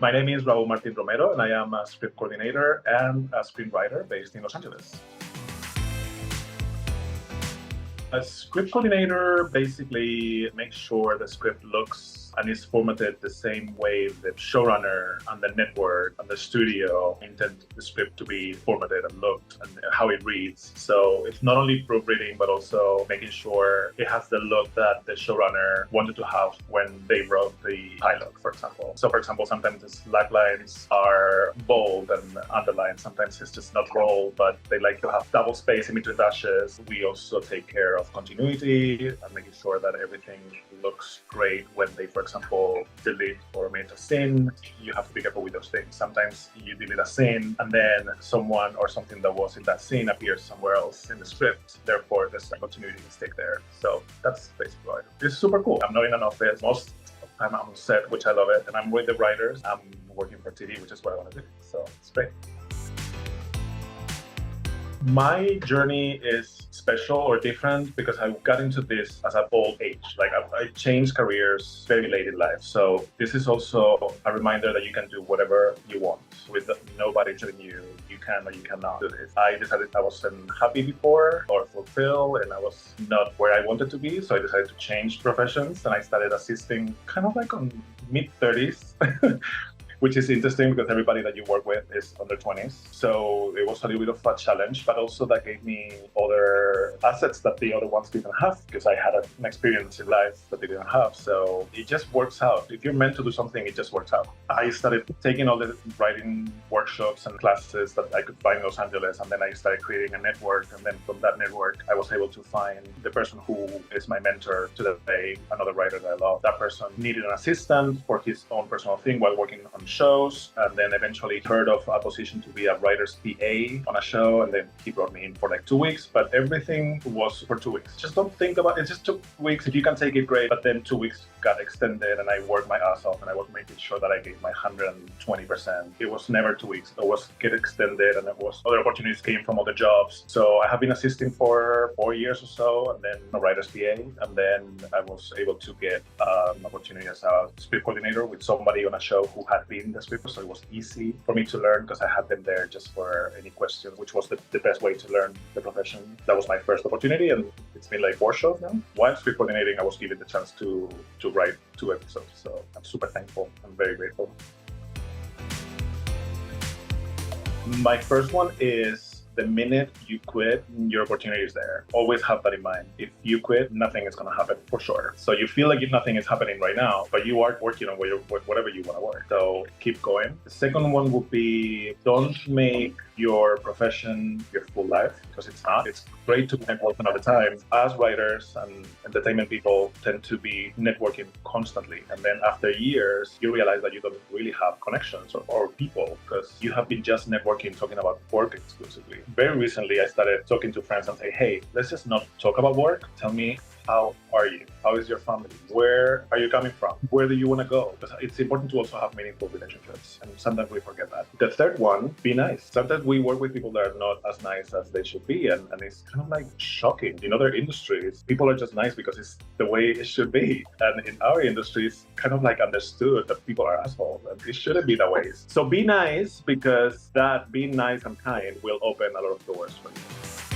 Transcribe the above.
My name is Raul Martin Romero, and I am a script coordinator and a screenwriter based in Los Angeles. A script coordinator basically makes sure the script looks and is formatted the same way the showrunner and the network and the studio intend the script to be formatted and looked and how it reads. So it's not only proofreading, but also making sure it has the look that the showrunner wanted to have when they wrote the pilot, for example. So for example, sometimes the slack lines are bold and underlined. Sometimes it's just not bold, but they like to have double space in between dashes. We also take care of continuity and making sure that everything looks great when they, for example, delete or omit a scene. You have to be careful with those things. Sometimes you delete a scene and then someone or something that was in that scene appears somewhere else in the script. Therefore, there's a continuity mistake there. So that's basically what I do. It's super cool. I'm not in an office. Most of the time I'm on set, which I love it. And I'm with the writers. I'm working for TV, which is what I want to do. So it's great. My journey is special or different because I got into this as an old age. Like I changed careers very late in life. So this is also a reminder that you can do whatever you want with nobody telling you you can or you cannot do this. I decided I wasn't happy before or fulfilled and I was not where I wanted to be. So I decided to change professions and I started assisting kind of like on mid-30s. Which is interesting because everybody that you work with is under 20s. So it was a little bit of a challenge, but also that gave me other assets that the other ones didn't have because I had an experience in life that they didn't have. So it just works out. If you're meant to do something, it just works out. I started taking all the writing workshops and classes that I could find in Los Angeles. And then I started creating a network. And then from that network, I was able to find the person who is my mentor to the day, another writer that I love. That person needed an assistant for his own personal thing while working on shows, and then eventually heard of a position to be a writer's PA on a show, and then he brought me in for like 2 weeks, but everything was for 2 weeks. Just don't think about it. It just took weeks. If you can take it, great. But then 2 weeks got extended and I worked my ass off and I was making sure that I gave my 120%. It was never 2 weeks. It was get extended and it was other opportunities came from other jobs. So I have been assisting for 4 years or so, and then a writer's PA, and then I was able to get an opportunity as a script coordinator with somebody on a show who had been the script, so it was easy for me to learn because I had them there just for any questions, which was the best way to learn the profession. That was my first opportunity, and it's been like 4 shows now. While script coordinating, I was given the chance to write 2 episodes, so I'm super thankful. I'm very grateful. My first one is the minute you quit, your opportunity is there. Always have that in mind. If you quit, nothing is going to happen for sure. So you feel like nothing is happening right now, but you are working on whatever you want to work. So keep going. The second one would be don't make your profession your full life, because it's not. It's great to network all the time. As writers and entertainment people tend to be networking constantly. And then after years, you realize that you don't really have connections or people because you have been just networking, talking about work exclusively. Very recently, I started talking to friends and say, hey, let's just not talk about work. Tell me, how are you? How is your family? Where are you coming from? Where do you want to go? Because it's important to also have meaningful relationships. And sometimes we forget that. The third one, be nice. Sometimes we work with people that are not as nice as they should be. And it's kind of like shocking. In other industries, people are just nice because it's the way it should be. And in our industry, it's kind of like understood that people are assholes. And it shouldn't be that way. So be nice, because that being nice and kind will open a lot of doors for you.